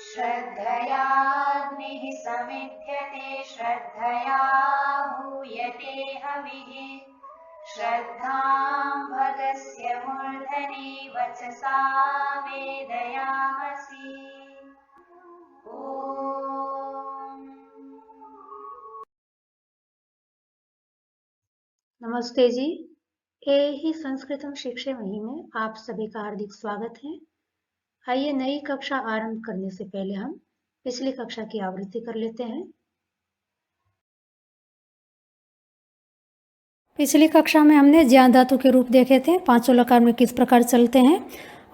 श्रद्धयाग्निः समिध्यते श्रद्धया हूयते हविः श्रद्धां भगस्य मूर्धनि वचसा वेदयामसि। नमस्ते जी। ही संस्कृतम शिक्षामही में आप सभी का हार्दिक स्वागत है। आइए नई कक्षा आरंभ करने से पहले हम पिछली कक्षा की आवृत्ति कर लेते हैं। पिछली कक्षा में हमने ज्ञान धातु के रूप देखे थे, पांचों लकार में किस प्रकार चलते हैं,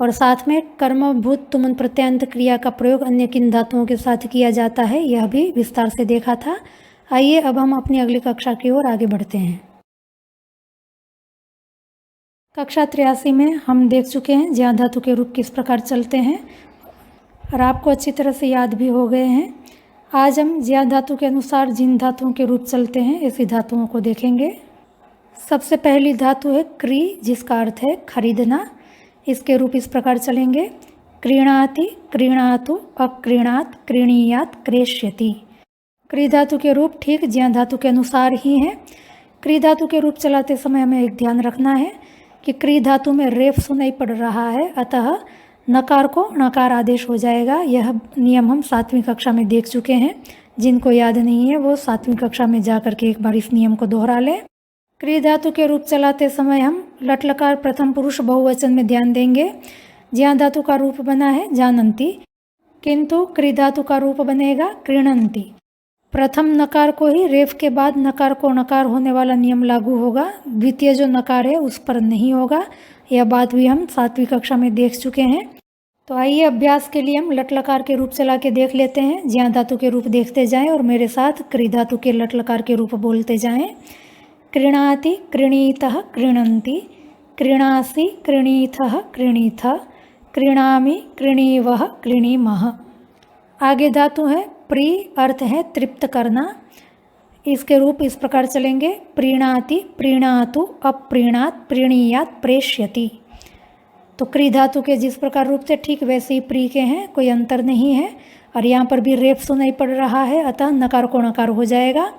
और साथ में कर्मभूत तुमन प्रत्यंत क्रिया का प्रयोग अन्य किन धातुओं के साथ किया जाता है, यह भी विस्तार से देखा था। आइए अब हम अपनी अगली कक्षा की ओर आगे बढ़ते हैं। कक्षा 83 में हम देख चुके हैं ज्ञान धातु के रूप किस प्रकार चलते हैं और आपको अच्छी तरह से याद भी हो गए हैं। आज हम ज्ञान धातु के अनुसार जिन धातुओं के रूप चलते हैं ऐसी धातुओं को देखेंगे। सबसे पहली धातु है क्री, जिसका अर्थ है खरीदना। इसके रूप इस प्रकार चलेंगे: क्रीणाति, क्रीणातु, अक्रीणात, क्रीणीयात, क्रेष्यति। क्री धातु के रूप ठीक ज्ञान धातु के अनुसार ही है। क्री धातु के रूप चलाते समय हमें एक ध्यान रखना है कि क्री धातु में रेफ सुनाई पड़ रहा है, अतः नकार को नकार आदेश हो जाएगा। यह नियम हम 7वीं कक्षा में देख चुके हैं। जिनको याद नहीं है वो 7वीं कक्षा में जाकर के एक बार इस नियम को दोहरा लें। क्री धातु के रूप चलाते समय हम लट लकार प्रथम पुरुष बहुवचन में ध्यान देंगे। ज्ञान धातु का रूप बना है जानन्ति, किंतु क्री धातु का रूप बनेगा क्रीणन्ति। प्रथम नकार को ही रेफ के बाद नकार को नकार होने वाला नियम लागू होगा, द्वितीय जो नकार है उस पर नहीं होगा। यह बात भी हम 7वीं कक्षा में देख चुके हैं। तो आइए अभ्यास के लिए हम लट लकार के रूप चला के देख लेते हैं। ज्ञान धातु के रूप देखते जाएं और मेरे साथ क्री धातु के लट लकार के रूप बोलते जाएं। क्रीणाति, क्रीणीतः, क्रीणन्ति, क्रीणासि, क्रीणीथः, क्रीणीथ, क्रीणामि, क्रीणीवः, क्रीणीमः। आगे धातु है प्री, अर्थ है तृप्त करना। इसके रूप इस प्रकार चलेंगे: प्रीणाति, प्रीणातु, अप्रीणात, प्रीणीयात, प्रेष्यति। तो क्री धातु के जिस प्रकार रूप थे ठीक वैसे ही प्री के हैं, कोई अंतर नहीं है। और यहाँ पर भी रेफ सुनाई पड़ रहा है, अतः नकार को नकार हो जाएगा।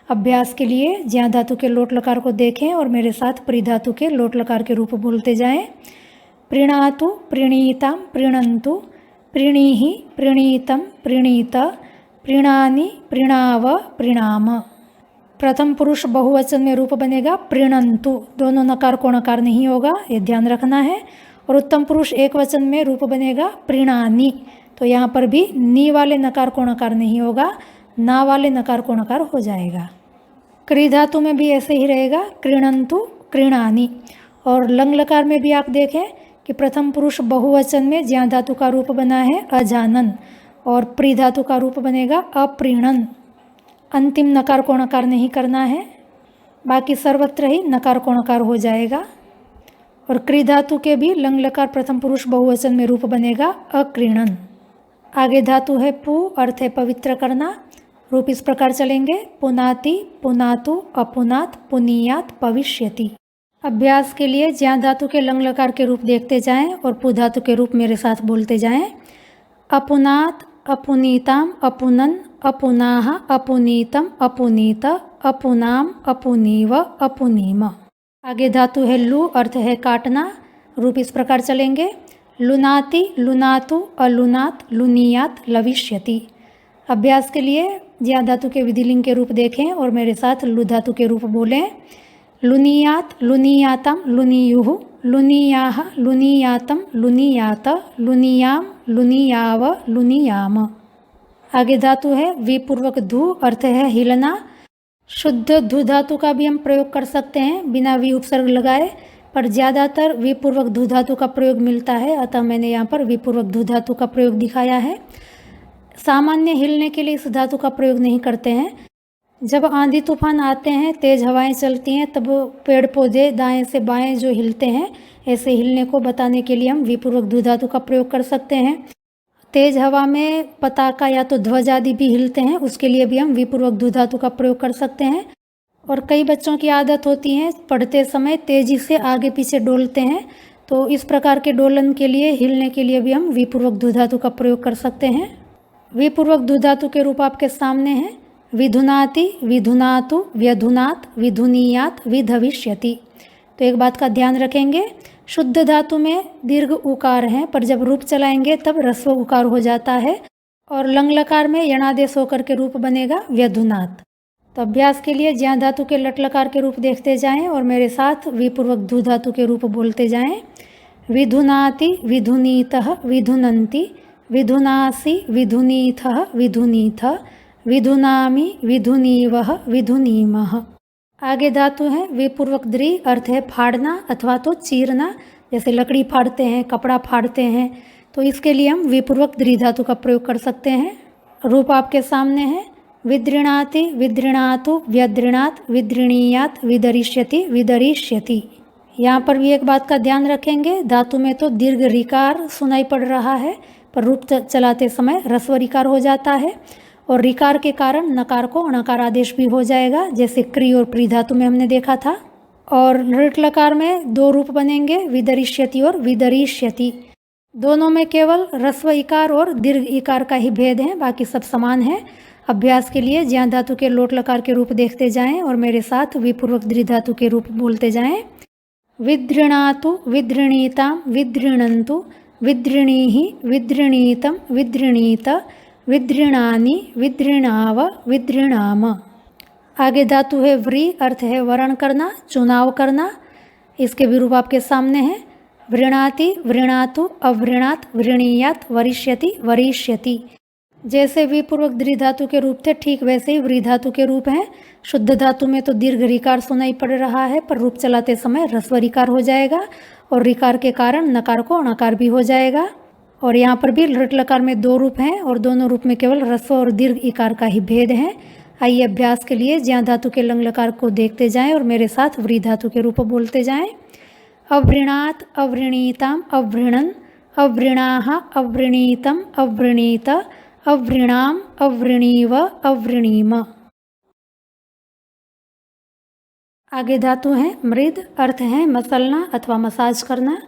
अभ्यास के लिए ज्ञान धातु के लोट लकार को देखें और मेरे साथ प्री धातु के लोट लकार के रूप बोलते जाएं। प्रीणातु, प्रीणीताम, प्रीणन्तु, प्रीणीहि, प्रीणीतम, प्रीणीत, प्रीणानि, प्रीणाव, प्रीणाम। प्रथम पुरुष बहुवचन में रूप बनेगा प्रीणन्तु, दोनों नकार को नकार नहीं होगा, ये ध्यान रखना है। और उत्तम पुरुष एक वचन में रूप बनेगा प्रीणानि, तो यहाँ पर भी नी वाले नकार को नकार नहीं होगा, ना वाले नकार को नकार हो जाएगा। क्री धातु में भी ऐसे ही रहेगा, क्रीणन्तु, क्रीणानि। और लंग लकार में भी आप देखें कि प्रथम पुरुष बहुवचन में ज्ञान धातु का रूप बना है अजानन और प्री धातु का रूप बनेगा अप्रीणन। अंतिम नकार को नकार नहीं करना है, बाकी सर्वत्र ही नकार को नकार हो जाएगा। और क्री धातु के भी लंग लकार प्रथम पुरुष बहुवचन में रूप बनेगा अक्रीणन। आगे धातु है पु, अर्थ है पवित्र करना। रूप इस प्रकार चलेंगे: पुनाति, पुनातु, अपुनात, पुनीयात, पविष्यति। अभ्यास के लिए ज्ञान धातु के लंग लकार के रूप देखते जाएं और पु धातु के रूप मेरे साथ बोलते जाएं। अपुनात, अपुनीताम, अपुनन, अपुनाह, अपुनीतम, अपुनीत, अपुनाम, अपुनीव, अपुनीम। आगे धातु है लु, अर्थ है काटना। रूप इस प्रकार चलेंगे: लुनाति, लुनातु, अलुनात, लुनियात, लविष्यति। अभ्यास के लिए ज्ञान धातु के विधिलिंग के रूप देखें और मेरे साथ लु धातु के रूप बोलें। लुनियात, लुनियातम, लुनियुः, लुनियाह, लुनियातम, लुनियात, लुनियाम, लुनियाव, लुनियाम। आगे धातु है विपूर्वक धु, अर्थ है हिलना। शुद्ध धु धातु का भी हम प्रयोग कर सकते हैं बिना वी उपसर्ग लगाए, पर ज़्यादातर विपूर्वक धु धातु का प्रयोग मिलता है, अतः मैंने यहाँ पर विपूर्वक धु धातु का प्रयोग दिखाया है। सामान्य हिलने के लिए इस धातु का प्रयोग नहीं करते हैं। जब आंधी तूफान आते हैं, तेज़ हवाएं चलती हैं, तब पेड़ पौधे दाएं से बाएं जो हिलते हैं, ऐसे हिलने को बताने के लिए हम विपूर्वक धु धातु का प्रयोग कर सकते हैं। तेज हवा में पताका या तो ध्वज आदि भी हिलते हैं, उसके लिए भी हम विपूर्वक धु धातु का प्रयोग कर सकते हैं। और कई बच्चों की आदत होती है पढ़ते समय तेजी से आगे पीछे डोलते हैं, तो इस प्रकार के डोलन के लिए, हिलने के लिए भी हम विपूर्वक धु धातु का प्रयोग कर सकते हैं। विपूर्वक धु धातु के रूप आपके सामने हैं। विधुनाति, विधुनातु, व्यधुनात्, विधुनीयात्, विधविष्यति। तो एक बात का ध्यान रखेंगे, शुद्ध धातु में दीर्घ उकार है, पर जब रूप चलाएंगे तब ह्रस्व उकार हो जाता है, और लंग लकार में यणादेश होकर के रूप बनेगा व्यधुनात्। तो अभ्यास के लिए ज्या धातु के लट लकार के रूप देखते जाएं और मेरे साथ विपूर्वक धु धातु के रूप बोलते जाएं। विधुनाति, विधुनीतः, विधुनन्ति, विधुनासि, विधुनीथः, विधुनीथ, विधुनामि, विधुनीवः, विधुनीमः। आगे धातु है विपूर्वक द्रि, अर्थ है फाड़ना अथवा तो चीरना। जैसे लकड़ी फाड़ते हैं, कपड़ा फाड़ते हैं, तो इसके लिए हम विपूर्वक द्रि धातु का प्रयोग कर सकते हैं। रूप आपके सामने है। विदृणाति, विदृणातु, व्यदृणात्, विदृणीयात्, विदरिष्यति, विदरिष्यति। यहाँ पर भी एक बात का ध्यान रखेंगे, धातु में तो दीर्घ रिकार सुनाई पड़ रहा है, पर रूप चलाते समय ह्रस्व रिकार हो जाता है, और रिकार के कारण नकार को अणकार आदेश भी हो जाएगा, जैसे क्री और प्री धातु में हमने देखा था। और लृट लकार में दो रूप बनेंगे, विदरिष्यति और विदरिष्यति। दोनों में केवल ह्रस्व इकार और दीर्घ इकार का ही भेद है, बाकी सब समान है। अभ्यास के लिए ज्या धातु के लोट लकार के रूप देखते जाएं और मेरे साथ विपूर्वक द्रि धातु के रूप बोलते जाएं। विदृणातु, विदृणीतां, विदृणन्तु, विदृणीहि, विदृणीतं, विदृणीत, विदृणानि, विदृणाव, विदृणाम। आगे धातु है व्री, अर्थ है वर्ण करना, चुनाव करना। इसके भी रूप आपके सामने हैं। वृणाति, वृणातु, अवृणात्, वृणीयात्, वरिष्यति, वरिष्यति। जैसे विपूर्वक द्रि धातु के रूप थे, ठीक वैसे ही व्री धातु के रूप हैं। शुद्ध धातु में तो दीर्घ रिकार सुनाई पड़ रहा है, पर रूप चलाते समय ह्रस्व रिकार हो जाएगा, और रिकार के कारण नकार को अणकार भी हो जाएगा। और यहाँ पर भी लृट लकार में दो रूप हैं, और दोनों रूप में केवल ह्रस्व और दीर्घ इकार का ही भेद है। आइए अभ्यास के लिए ज्या धातु के लंग लकार को देखते जाएं और मेरे साथ व्री धातु के रूप बोलते जाएं। अवृणात्, अवृणीताम्, अवृणन्, अवृणाः, अवृणीतम्, अवृणीत, अवृणाम, अवृणीव, अवृणीम। आगे धातु है मृद, अर्थ है मसलना अथवा मसाज करना।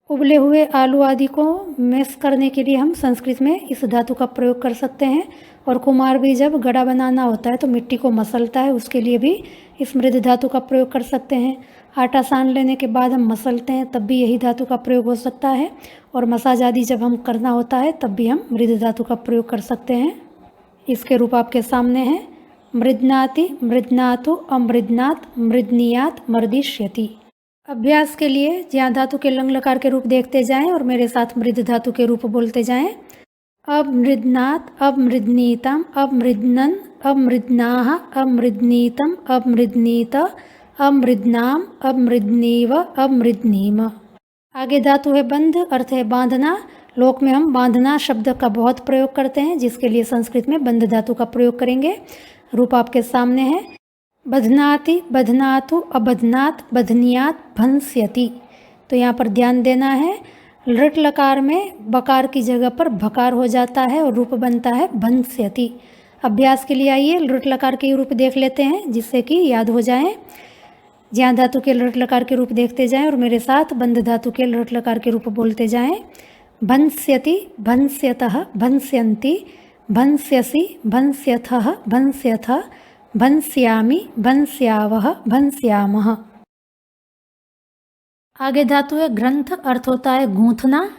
उबले हुए आलू आदि को मैश करने के लिए हम संस्कृत में इस धातु का प्रयोग कर सकते हैं, और कुम्हार भी जब गड़ा बनाना होता है तो मिट्टी को मसलता है, उसके लिए भी इस मृद धातु का प्रयोग कर सकते हैं। आटा सान लेने के बाद हम मसलते हैं, तब भी यही धातु का प्रयोग हो सकता है, और मसाज आदि जब हम करना होता है तब भी हम मृद धातु का प्रयोग कर सकते हैं। इसके रूप आपके सामने हैं। मृदनाति, मृदनातु, अमृदनात्, मृदनीयात्, मर्दिष्यति। अभ्यास के लिए ज्या धातु के लंग लकार के रूप देखते जाएं और मेरे साथ मृद धातु के रूप बोलते जाएं। अमृदनात्, अमृदनीतम्, अमृदनन्, अमृदनाः, अमृदनीतम्, अमृदनीत, अमृदनाम, अमृदनीव, अमृदनीम। आगे धातु है बंध, अर्थ है बांधना। लोक में हम बांधना शब्द का बहुत प्रयोग करते हैं, जिसके लिए संस्कृत में बंध धातु का प्रयोग करेंगे। रूप आपके सामने है। बध्नाति, बध्नातु, अबध्नात्, बध्नियात्, भंस्यति। तो यहाँ पर ध्यान देना है, लृट लकार में बकार की जगह पर भकार हो जाता है और रूप बनता है भंस्यति। अभ्यास के लिए आइए लृट लकार के रूप देख लेते हैं, जिससे कि याद हो जाए। ज्या धातु के लृट लकार के रूप देखते जाएं और मेरे साथ बंध धातु के लृट लकार के रूप बोलते जाएं। भंस्यति, भंस्यतः, भंस्यन्ति, भंस्यसि, भंस्यथः, भंस्यथ, भंस्यामि, भंस्यावः, भंस्यामः। आगे धातु है ग्रंथ, अर्थ होता है गूंथना।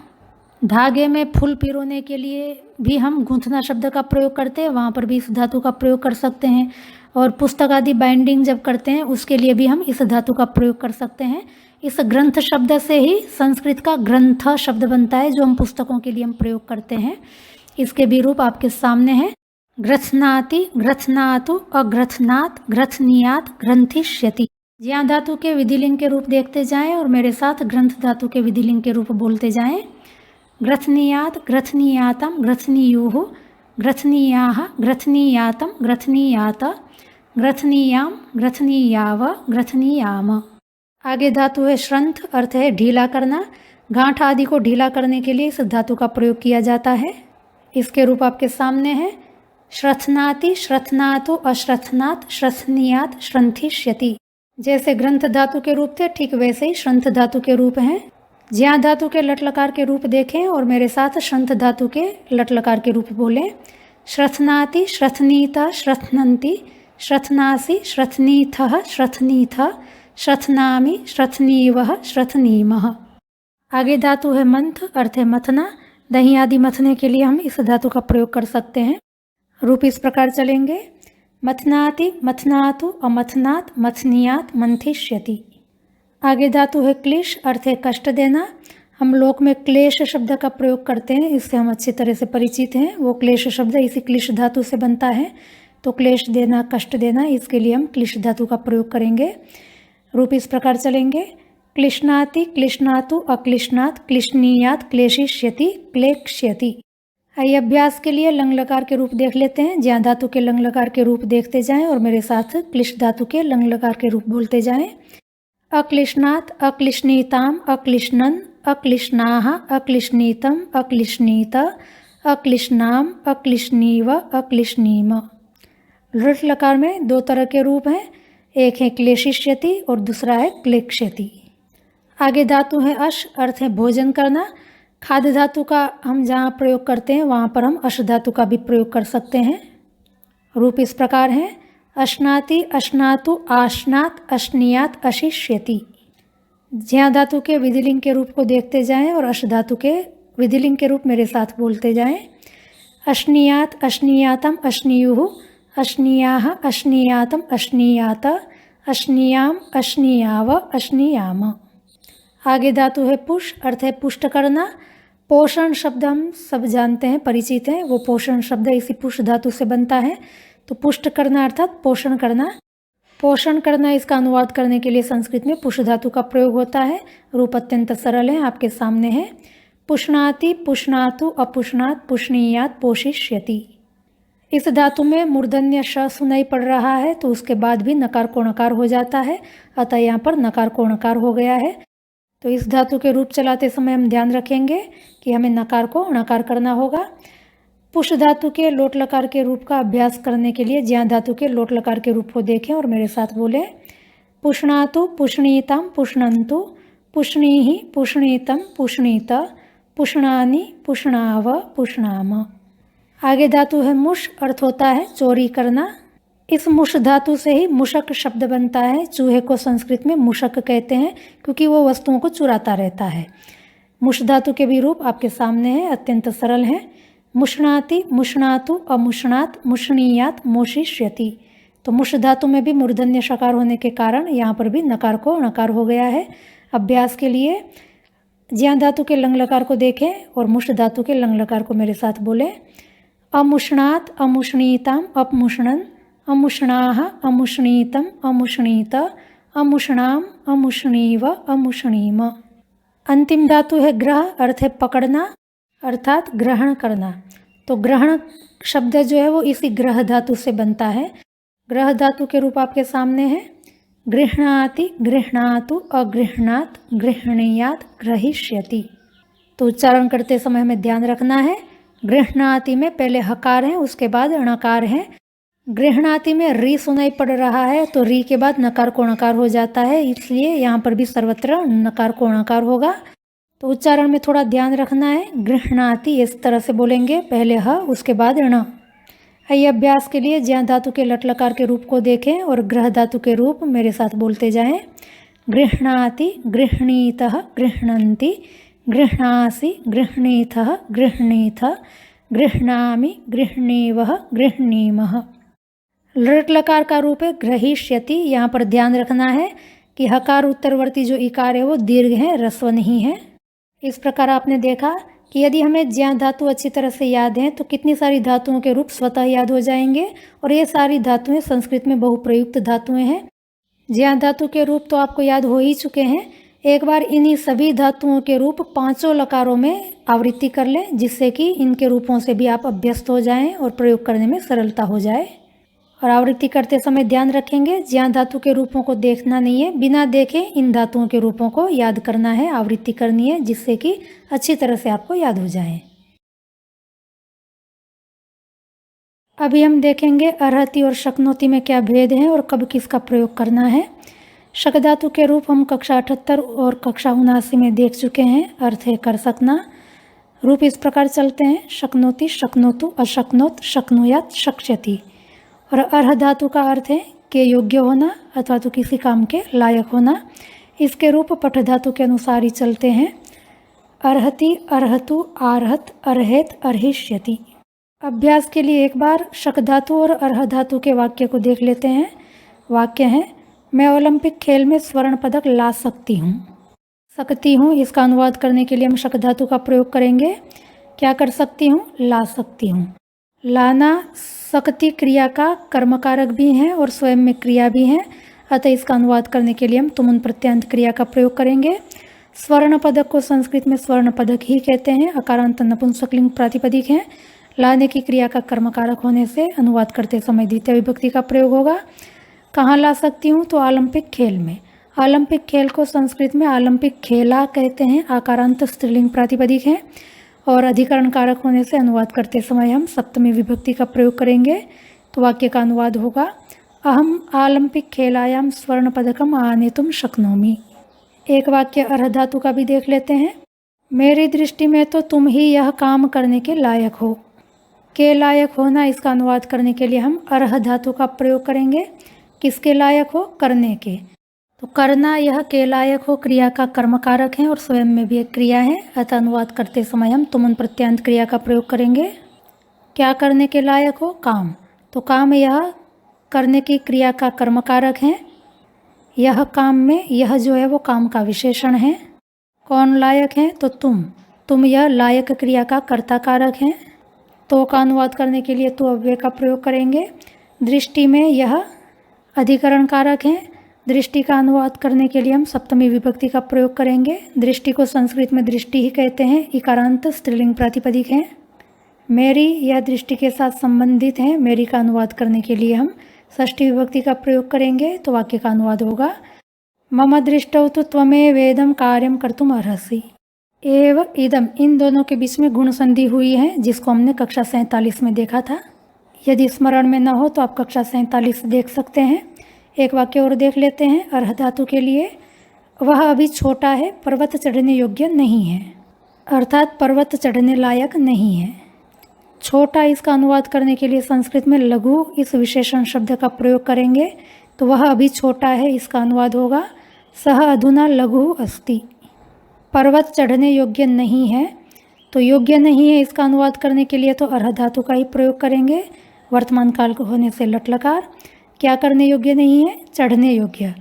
धागे में फूल पिरोने के लिए भी हम गूंथना शब्द का प्रयोग करते हैं, वहाँ पर भी इस धातु का प्रयोग कर सकते हैं। और पुस्तक आदि बाइंडिंग जब करते हैं उसके लिए भी हम इस धातु का प्रयोग कर सकते हैं। इस ग्रंथ शब्द से ही संस्कृत का ग्रंथ शब्द बनता है, जो हम पुस्तकों के लिए हम प्रयोग करते हैं। इसके भी रूप आपके सामने हैं। ग्रथनाति, ग्रथनातु, अग्रथनात्, ग्रथनीयात्, ग्रंथिष्यति। ज्या धातु के विधिलिंग के रूप देखते जाएं और मेरे साथ ग्रंथ धातु के विधिलिंग के रूप बोलते जाएं। ग्रथनीयात्, ग्रथनीयातं, ग्रथनीयुः, ग्रथनीयाः, ग्रथनीयातं, ग्रथनीयात, ग्रथनीयां, ग्रथनीयाव, ग्रथनीयाम। आगे धातु है श्रंथ, अर्थ है ढीला करना। गांठ आदि को ढीला करने के लिए इस धातु का प्रयोग किया जाता है। इसके रूप आपके सामने हैं। श्रथनाति, श्रथनातु, अश्रथनात्, श्रथनीयात्, श्रंथिष्यति। जैसे ग्रंथ धातु के रूप थे, ठीक वैसे ही श्रंथ धातु के रूप हैं। ज्या धातु के लट लकार के रूप देखें और मेरे साथ शंथ धातु के लट लकार के रूप बोलें। श्रथनाति, श्रथनीता, श्रथनन्ति, श्रथनासि, श्रथनीथः, श्रथनीथ, श्रथनामि, श्रथनीवः, श्रथनीमः। आगे धातु है मंथ, अर्थ है मथना। दही आदि मथने के लिए हम इस धातु का प्रयोग कर सकते हैं। रूप इस प्रकार चलेंगे। मथनाति, मथनातु, अमथनात्, मथनियात्, मंथिष्यति। आगे धातु है क्लेश, अर्थ है कष्ट देना। हम लोक में क्लेश शब्द का प्रयोग करते हैं, इससे हम अच्छी तरह से परिचित हैं। वो क्लेश शब्द इसी क्लिश धातु से बनता है, तो क्लेश देना, कष्ट देना, इसके लिए हम क्लिश धातु का प्रयोग करेंगे। रूप इस प्रकार चलेंगे। क्लिश्नाति, क्लिश्नातु, अक्लिश्नात्, क्लिश्नीयात्, क्लेशिष्यति, क्लेक्ष्यति। आइए अभ्यास के लिए लंग लकार के रूप देख लेते हैं। ज्या धातु के लंग लकार के रूप देखते जाएं और मेरे साथ क्लिश धातु के लंग लकार के रूप बोलते जाएं। अक्लिश्नात्, अक्लिश्नीताम, अक्लिश्नन्, अक्लिश्नाः, अक्लिश्नीतम, अक्लिश्नीत, अक्लिश्नाम, अक्लिश्नीव, अक्लिश्नीम। लृट लकार में दो तरह के रूप हैं, एक है क्लेशिष्यति और दूसरा है क्लेक्ष्यति। आगे धातु है अश, अर्थ है भोजन करना। खाद्य धातु का हम जहाँ प्रयोग करते हैं वहाँ पर हम अश धातु का भी प्रयोग कर सकते हैं। रूप इस प्रकार है। अश्नाति, अश्नातु, आश्नात, अश्नियात, अशिष्यति। ज्या धातु के विधिलिंग के रूप को देखते जाएं और अश धातु के विधिलिंग के रूप मेरे साथ बोलते जाएं। अश्नियात, अश्नियातम, अश्नियुः, अश्नियाः, अश्नियातम, अश्नियात, अश्नियाम, अश्नियाव, अश्नियाम। आगे धातु है पुष, अर्थ है पुष्ट करना। पोषण शब्द हम सब जानते हैं, परिचित हैं। वो पोषण शब्द इसी पुष धातु से बनता है, तो पुष्ट करना अर्थात पोषण करना। पोषण करना इसका अनुवाद करने के लिए संस्कृत में पुष धातु का प्रयोग होता है। रूप अत्यंत सरल है, आपके सामने है। पुष्णाति, पुष्णातु, अपुष्णात, पुष्णीयात, पोषिष्यति। इस धातु में मूर्धन्य श सुनाई पड़ रहा है, तो उसके बाद भी नकार को णकार हो जाता है, अतः यहाँ पर नकार को णकार हो गया है। तो इस धातु के रूप चलाते समय हम ध्यान रखेंगे कि हमें नकार को णकार करना होगा। पुष धातु के लोट लकार के रूप का अभ्यास करने के लिए ज्या धातु के लोट लकार के रूप को देखें और मेरे साथ बोले। पुष्णातु, पुष्णीताम, पुष्णन्तु, पुष्णीहि, पुष्णीतम, पुष्णीत, पुष्णानि, पुष्णाव, पुष्णाम। आगे धातु है मुष, अर्थ होता है चोरी करना। इस मुष धातु से ही मुशक शब्द बनता है। चूहे को संस्कृत में मुशक कहते हैं, क्योंकि वो वस्तुओं को चुराता रहता है। मुष धातु के भी रूप आपके सामने हैं, अत्यंत सरल हैं। मुष्णाति, मुष्णातु, अमुष्णात, मुष्णीयात, मोषिष्यति। तो मुष धातु में भी मूर्धन्य शकार होने के कारण यहाँ पर भी नकार को णकार हो गया है। अभ्यास के लिए ज्या धातु के लंग लकार को देखें और मुष धातु के लंग लकार को मेरे साथ बोले। अमुष्णात, अमुष्णीताम, अपमुष्णन, अमुष्णाः, अमुष्णीतम, अमुष्णीत, अमुष्णाम, अमुष्णीव, अमुष्णीम। अंतिम धातु है ग्रह, अर्थ है पकड़ना अर्थात ग्रहण करना। तो ग्रहण शब्द जो है वो इसी ग्रह धातु से बनता है। ग्रह धातु के रूप आपके सामने है। गृह्णाति, गृह्णातु, अगृह्णात, गृह्णीयात, ग्रहिष्यति। तो उच्चारण करते समय हमें ध्यान रखना है। गृह्णाति में पहले हकार है, उसके बाद णकार है। गृह्णाति में री सुनाई पड़ रहा है, तो री के बाद नकार को णकार हो जाता है, इसलिए यहाँ पर भी सर्वत्र नकार को णकार होगा। तो उच्चारण में थोड़ा ध्यान रखना है। गृह्णाति इस तरह से बोलेंगे, पहले ह उसके बाद ण। आइए अभ्यास के लिए ज्या धातु के लट लकार के रूप को देखें और ग्रह धातु के रूप मेरे साथ बोलते जाएं। गृह्णाति, गृह्णीतः, गृह्णन्ति, गृह्णासि, गृह्णीथः, गृह्णीथ, गृह्णामि, गृह्णीवः, गृह्णीमः। लृट लकार का रूप है ग्रहिष्यति। यहाँ पर ध्यान रखना है कि हकार उत्तरवर्ती जो इकार है वो दीर्घ है, ह्रस्व नहीं है। इस प्रकार आपने देखा कि यदि हमें ज्या धातु अच्छी तरह से याद है तो कितनी सारी धातुओं के रूप स्वतः याद हो जाएंगे, और ये सारी धातुएं संस्कृत में बहुप्रयुक्त धातुएं हैं। ज्या धातु के रूप तो आपको याद हो ही चुके हैं। एक बार इन्हीं सभी धातुओं के रूप पांचों लकारों में आवृत्ति कर लें, जिससे कि इनके रूपों से भी आप अभ्यस्त हो जाएं और प्रयोग करने में सरलता हो जाए। और आवृत्ति करते समय ध्यान रखेंगे ज्या धातु के रूपों को देखना नहीं है, बिना देखे इन धातुओं के रूपों को याद करना है, आवृत्ति करनी है, जिससे कि अच्छी तरह से आपको याद हो जाए। अभी हम देखेंगे अर्हति और शक्नोति में क्या भेद है और कब किसका प्रयोग करना है। शक धातु के रूप हम कक्षा 78 और कक्षा 79 में देख चुके हैं। अर्थ है कर सकना। रूप इस प्रकार चलते हैं, शक्नोति, शक्नोतु, अशक्नोत, शक्नुयात, शक्ष्यति। और अर्ह धातु का अर्थ है के योग्य होना अथवा तो किसी काम के लायक होना। इसके रूप पठ धातु के अनुसार ही चलते हैं, अर्हति, अर्हतु, आर्हत, अर्हेत, अर्हिष्यति। अभ्यास के लिए एक बार शक धातु और अर्ह धातु के वाक्य को देख लेते हैं। वाक्य है, मैं ओलंपिक खेल में स्वर्ण पदक ला सकती हूँ। सकती हूँ इसका अनुवाद करने के लिए हम शक धातु का प्रयोग करेंगे। क्या कर सकती हूँ? ला सकती हूँ। लाना सकती क्रिया का कर्मकारक भी है और स्वयं में क्रिया भी है, अतः इसका अनुवाद करने के लिए हम तुमुन प्रत्यंत क्रिया का प्रयोग करेंगे। स्वर्ण पदक को संस्कृत में स्वर्ण पदक ही कहते हैं, अकारांत नपुंसकलिंग प्रातिपदिक है। लाने की क्रिया का कर्मकारक होने से अनुवाद करते समय द्वितीय विभक्ति का प्रयोग होगा। कहाँ ला सकती हूँ? तो ओलंपिक खेल में। ओलंपिक खेल को संस्कृत में ओलंपिक खेला कहते हैं, आकारांत स्त्रीलिंग प्रातिपदिक है और अधिकरण कारक होने से अनुवाद करते समय हम सप्तमी विभक्ति का प्रयोग करेंगे। तो वाक्य का अनुवाद होगा, अहम ओलंपिक खेलायाम स्वर्ण पदकम आनेतुम शक्नोमि। एक वाक्य अर्ह धातु का भी देख लेते हैं। मेरी दृष्टि में तो तुम ही यह काम करने के लायक हो। के लायक होना इसका अनुवाद करने के लिए हम अर्ह धातु का प्रयोग करेंगे। किसके लायक हो? करने के। तो करना यह के लायक हो क्रिया का कर्मकारक है और स्वयं में भी एक क्रिया है, अतः अनुवाद करते समय हम तुमुन प्रत्यंत क्रिया का प्रयोग करेंगे। क्या करने के लायक हो? काम। तो काम यह करने की क्रिया का कर्मकारक है। यह काम में यह जो है वो काम का विशेषण है। कौन लायक है? तो तुम यह लायक क्रिया का कर्ता कारक है। तो का अनुवाद करने के लिए तो अव्यय का प्रयोग करेंगे। दृष्टि में यह अधिकरण कारक है। दृष्टि का अनुवाद करने के लिए हम सप्तमी विभक्ति का प्रयोग करेंगे। दृष्टि को संस्कृत में दृष्टि ही कहते हैं, इकारांत स्त्रीलिंग प्रातिपदिक है। मेरी यह दृष्टि के साथ संबंधित है। मेरी का अनुवाद करने के लिए हम षष्ठी विभक्ति का प्रयोग करेंगे। तो वाक्य का अनुवाद होगा, मम दृष्टौ तु त्वमेवेदं कार्यं कर्तुम अर्हसि। एव इदम, इन दोनों के बीच में गुण संधि हुई है, जिसको हमने कक्षा 47 में देखा था। यदि स्मरण में न हो तो आप कक्षा 47 देख सकते हैं। एक वाक्य और देख लेते हैं अर्ह धातु के लिए। वह अभी छोटा है, पर्वत चढ़ने योग्य नहीं है, अर्थात पर्वत चढ़ने लायक नहीं है। छोटा इसका अनुवाद करने के लिए संस्कृत में लघु इस विशेषण शब्द का प्रयोग करेंगे। तो वह अभी छोटा है इसका अनुवाद होगा, सह अधुना लघु अस्ति। पर्वत चढ़ने योग्य नहीं है, तो योग्य नहीं है इसका अनुवाद करने के लिए तो अर्ह धातु का ही प्रयोग करेंगे। वर्तमान काल को होने से लट लकार। क्या करने योग्य नहीं है? चढ़ने योग्य।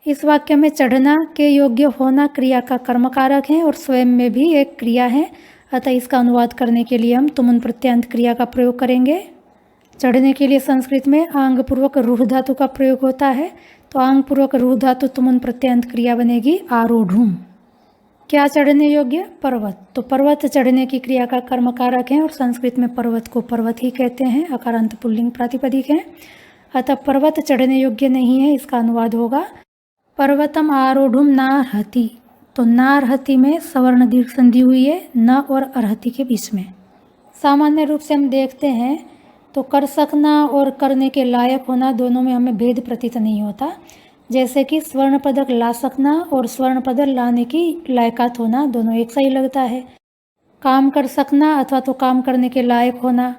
इस वाक्य में चढ़ना के योग्य होना क्रिया का कर्मकारक है और स्वयं में भी एक क्रिया है, अतः इसका अनुवाद करने के लिए हम तुमुन प्रत्यंत क्रिया का प्रयोग करेंगे। चढ़ने के लिए संस्कृत में आंग पूर्वक रूढ़ धातु का प्रयोग होता है, तो आंग पूर्वक रूढ़ धातु तुमुन प्रत्यंत क्रिया बनेगी आरूढ़ुम। क्या चढ़ने योग्य? पर्वत। तो पर्वत चढ़ने की क्रिया का कर्मकारक है और संस्कृत में पर्वत को पर्वत ही कहते हैं, अकारांत पुल्लिंग प्रातिपदिक है, अतः पर्वत चढ़ने योग्य नहीं है इसका अनुवाद होगा, पर्वतम आरूढ़ुम नार्हति। तो नार्हति में सवर्ण दीर्घ संधि हुई है न और अर्हति के बीच में। सामान्य रूप से हम देखते हैं तो कर सकना और करने के लायक होना दोनों में हमें भेद प्रतीत नहीं होता। जैसे कि स्वर्ण पदक ला सकना और स्वर्ण पदक लाने की लायकात होना दोनों एक सा ही लगता है। काम कर सकना अथवा तो काम करने के लायक होना,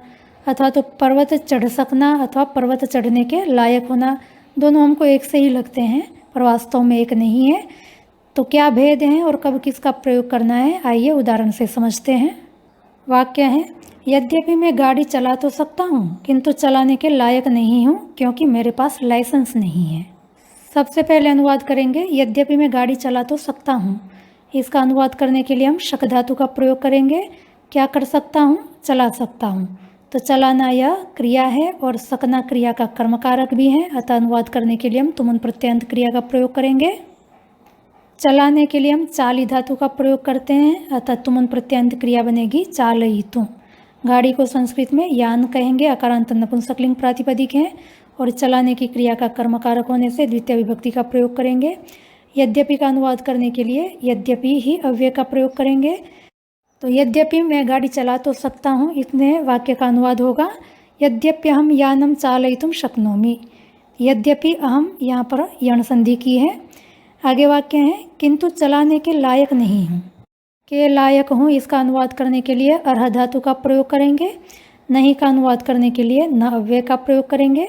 अथवा तो पर्वत चढ़ सकना अथवा पर्वत चढ़ने के लायक होना, दोनों हमको एक से ही लगते हैं पर वास्तव में एक नहीं है। तो क्या भेद है और कब किसका प्रयोग करना है, आइए उदाहरण से समझते हैं। वाक्य है, यद्यपि मैं गाड़ी चला तो सकता हूँ किंतु चलाने के लायक नहीं हूँ क्योंकि मेरे पास लाइसेंस नहीं है। सबसे पहले अनुवाद करेंगे, यद्यपि मैं गाड़ी चला तो सकता हूँ। इसका अनुवाद करने के लिए हम शक धातु का प्रयोग करेंगे। क्या कर सकता हूँ? चला सकता हूँ। तो चलाना यह क्रिया है और सकना क्रिया का कर्मकारक भी है, अतः अनुवाद करने के लिए हम तुमुन प्रत्यंत क्रिया का प्रयोग करेंगे। चलाने के लिए हम चाली धातु का प्रयोग करते हैं, अतः तुमुन प्रत्यंत क्रिया बनेगी चालयितुम। गाड़ी को संस्कृत में यान कहेंगे, अकारांत नपुंसकलिंग प्रातिपदिक है और चलाने की क्रिया का कर्मकारक होने से द्वितीय विभक्ति का प्रयोग करेंगे। यद्यपि का अनुवाद करने के लिए यद्यपि ही अव्यय का प्रयोग करेंगे। तो यद्यपि मैं गाड़ी चला तो सकता हूँ, इतने वाक्य का अनुवाद होगा, यद्यप्यहम यानम चालयितुम शक्नोमि। यद्यपि अहम यहाँ पर यण संधि की है, आगे वाक्य है किंतु चलाने के लायक नहीं हूँ। के लायक हूँ इसका अनुवाद करने के लिए अर्ह धातु का प्रयोग करेंगे। नहीं का अनुवाद करने के लिए न अव्यय का प्रयोग करेंगे।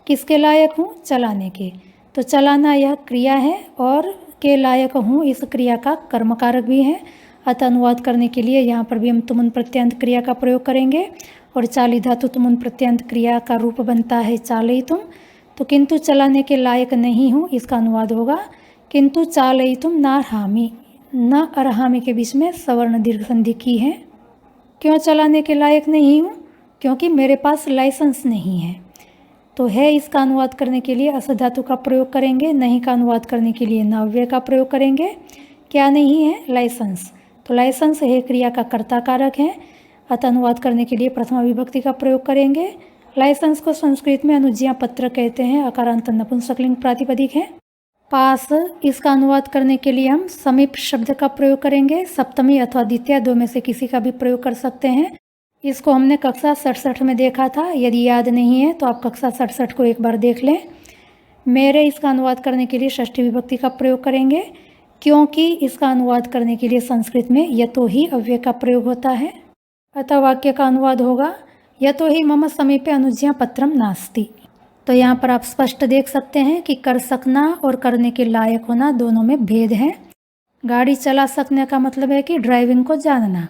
किसके लायक हूँ? चलाने के। तो चलाना यह क्रिया है और के लायक हूँ इस क्रिया का कर्म कारक भी है। अतः अनुवाद करने के लिए यहाँ पर भी हम तुमुन प्रत्यंत क्रिया का प्रयोग करेंगे और चाली धातु तुमुन प्रत्यंत क्रिया का रूप बनता है चालयितुम। तो किंतु चलाने के लायक नहीं हूँ इसका अनुवाद होगा किंतु चालयितुम नार्हामि। न अर्हामि के बीच में सवर्ण दीर्घ संधि की है। क्यों चलाने के लायक नहीं हूँ? क्योंकि मेरे पास लाइसेंस नहीं है। तो है इसका अनुवाद करने के लिए अस धातु का प्रयोग करेंगे। नहीं का अनुवाद करने के लिए नव्य का प्रयोग करेंगे। क्या नहीं है? लाइसेंस। तो लाइसेंस है क्रिया का कर्ता कारक है। अतः अनुवाद करने के लिए प्रथमा विभक्ति का प्रयोग करेंगे। लाइसेंस को संस्कृत में अनुज्ञा पत्र कहते हैं। अकारांत नपुंसकलिंग प्रातिपदिक है। पास इसका अनुवाद करने के लिए हम समीप शब्द का प्रयोग करेंगे। सप्तमी अथवा द्वितीय दो में से किसी का भी प्रयोग कर सकते हैं। इसको हमने कक्षा 67 में देखा था। यदि याद नहीं है तो आप कक्षा 67 को एक बार देख लें। मेरे इसका अनुवाद करने के लिए षष्ठी विभक्ति का प्रयोग करेंगे क्योंकि इसका अनुवाद करने के लिए संस्कृत में यतो ही अव्यय का प्रयोग होता है। अतः वाक्य का अनुवाद होगा यतो ही मम समीपे अनुज्ञा पत्रम नास्ति। तो यहाँ पर आप स्पष्ट देख सकते हैं कि कर सकना और करने के लायक होना दोनों में भेद है। गाड़ी चला सकने का मतलब है कि ड्राइविंग को जानना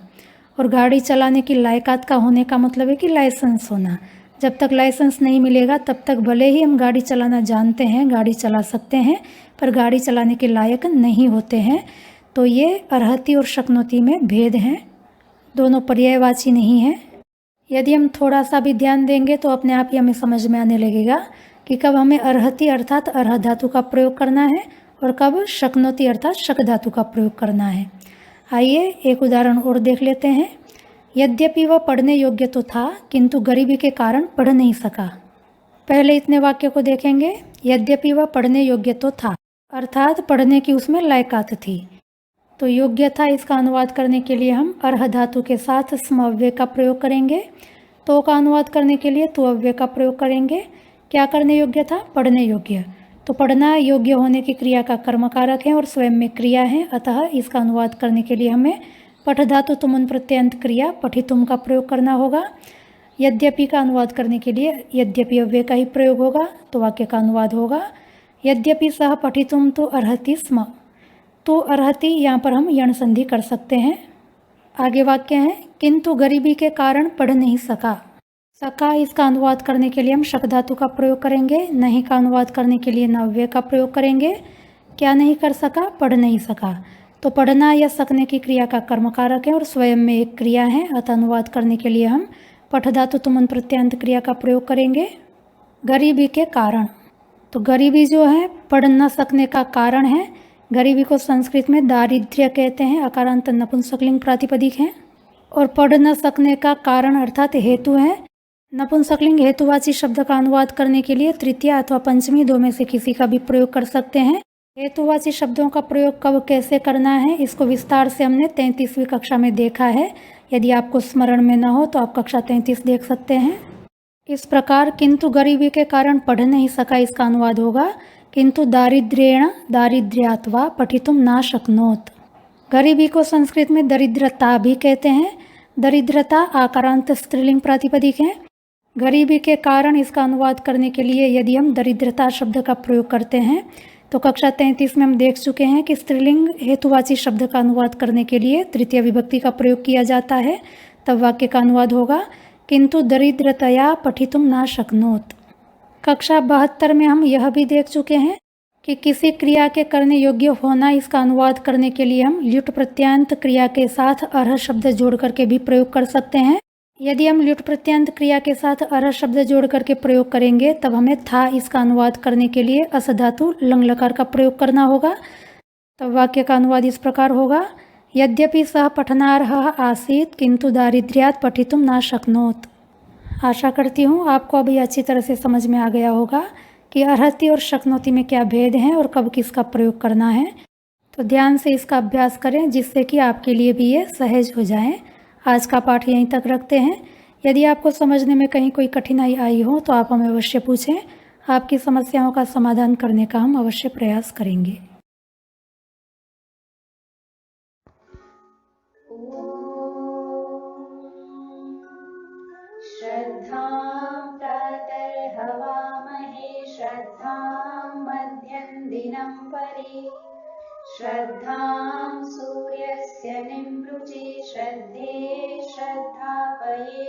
और गाड़ी चलाने की लायकात का होने का मतलब है कि लाइसेंस होना। जब तक लाइसेंस नहीं मिलेगा तब तक भले ही हम गाड़ी चलाना जानते हैं, गाड़ी चला सकते हैं, पर गाड़ी चलाने के लायक नहीं होते हैं। तो ये अर्हति और शक्नोति में भेद हैं, दोनों पर्यायवाची नहीं है। यदि हम थोड़ा सा भी ध्यान देंगे तो अपने आप ही हमें समझ में आने लगेगा कि कब हमें अर्हति अर्थात अर्ह धातु का प्रयोग करना है और कब शक्नोति अर्थात शक धातु का प्रयोग करना है। आइए एक उदाहरण और देख लेते हैं। यद्यपि वह पढ़ने योग्य तो था किंतु गरीबी के कारण पढ़ नहीं सका। पहले इतने वाक्य को देखेंगे। यद्यपि वह पढ़ने योग्य तो था अर्थात पढ़ने की उसमें लायकात थी। तो योग्य था इसका अनुवाद करने के लिए हम अर्ह धातु के साथ स्म अव्यय का प्रयोग करेंगे। तो का अनुवाद करने के लिए तु अव्यय का प्रयोग करेंगे। क्या करने योग्य था? पढ़ने योग्य। तो पढ़ना योग्य होने की क्रिया का कर्म कारक है और स्वयं में क्रिया है। अतः इसका अनुवाद करने के लिए हमें पठ धातु तुमुन प्रत्यंत क्रिया पठितुम का प्रयोग करना होगा। यद्यपि का अनुवाद करने के लिए यद्यपि अव्यय का ही प्रयोग होगा। तो वाक्य का अनुवाद होगा यद्यपि सह पठितुम तो अर्हति स्म। तो अर्हति यहाँ पर हम यण संधि कर सकते हैं। आगे वाक्य है किंतु गरीबी के कारण पढ़ नहीं सका। सका इसका अनुवाद करने के लिए हम शक धातु का प्रयोग करेंगे। नहीं का अनुवाद करने के लिए नव्य का प्रयोग करेंगे। क्या नहीं कर सका? पढ़ नहीं सका। तो पढ़ना या सकने की क्रिया का कर्म कारक है और स्वयं में एक क्रिया है। अतः अनुवाद करने के लिए हम पठ धातु तुमुन प्रत्यंत क्रिया का प्रयोग करेंगे। गरीबी के कारण। तो गरीबी जो है पढ़ न सकने का कारण है। गरीबी को संस्कृत में दारिद्र्य कहते हैं। अकारांत नपुंसकलिंग प्रातिपदिक है और पढ़ न सकने का कारण अर्थात हेतु है। नपुंसकलिंग हेतुवाची शब्द का अनुवाद करने के लिए तृतीय अथवा पंचमी दो में से किसी का भी प्रयोग कर सकते हैं। हेतुवाची शब्दों का प्रयोग कब कैसे करना है इसको विस्तार से हमने 33वीं कक्षा में देखा है। यदि आपको स्मरण में न हो तो आप कक्षा 33 देख सकते हैं। इस प्रकार किंतु गरीबी के कारण पढ़ नहीं सका इसका अनुवाद होगा किंतु दारिद्र्येण दारिद्र्यात्वा पठितुम ना शक्नोत। गरीबी को संस्कृत में दरिद्रता भी कहते हैं। दरिद्रता आकारांत स्त्रीलिंग प्रातिपदिक है। गरीबी के कारण इसका अनुवाद करने के लिए यदि हम दरिद्रता शब्द का प्रयोग करते हैं तो कक्षा 33 में हम देख चुके हैं कि स्त्रीलिंग हेतुवाची शब्द का अनुवाद करने के लिए तृतीय विभक्ति का प्रयोग किया जाता है। तब वाक्य का अनुवाद होगा किंतु दरिद्रतया पठितुम ना शक्नोत। कक्षा 72 में हम यह भी देख चुके हैं कि किसी क्रिया के करने योग्य होना इसका अनुवाद करने के लिए हम ल्युट प्रत्यंत क्रिया के साथ अर्ह शब्द जोड़ करके भी प्रयोग कर सकते हैं। यदि हम ल्युट प्रत्यंत क्रिया के साथ अर्ह शब्द जोड़ करके प्रयोग करेंगे तब हमें था इसका अनुवाद करने के लिए अस धातु लंग लकार का प्रयोग करना होगा। तब वाक्य का अनुवाद इस प्रकार होगा यद्यपि सह पठनार्ह आसीत किंतु दारिद्र्यात् पठितुम ना शक्नोत। आशा करती हूँ आपको अभी अच्छी तरह से समझ में आ गया होगा कि अर्हति और शक्नोति में क्या भेद है और कब किसका प्रयोग करना है। तो ध्यान से इसका अभ्यास करें जिससे कि आपके लिए भी ये सहज हो जाए। आज का पाठ यहीं तक रखते हैं। यदि आपको समझने में कहीं कोई कठिनाई आई हो तो आप हमें अवश्य पूछें। आपकी समस्याओं का समाधान करने का हम अवश्य प्रयास करेंगे। श्रद्धां प्रातर्हवामहे श्रद्धां मध्यं दिनं परि श्रद्धां सूर्यस्य निमृचे श्रद्धे श्रद्धापये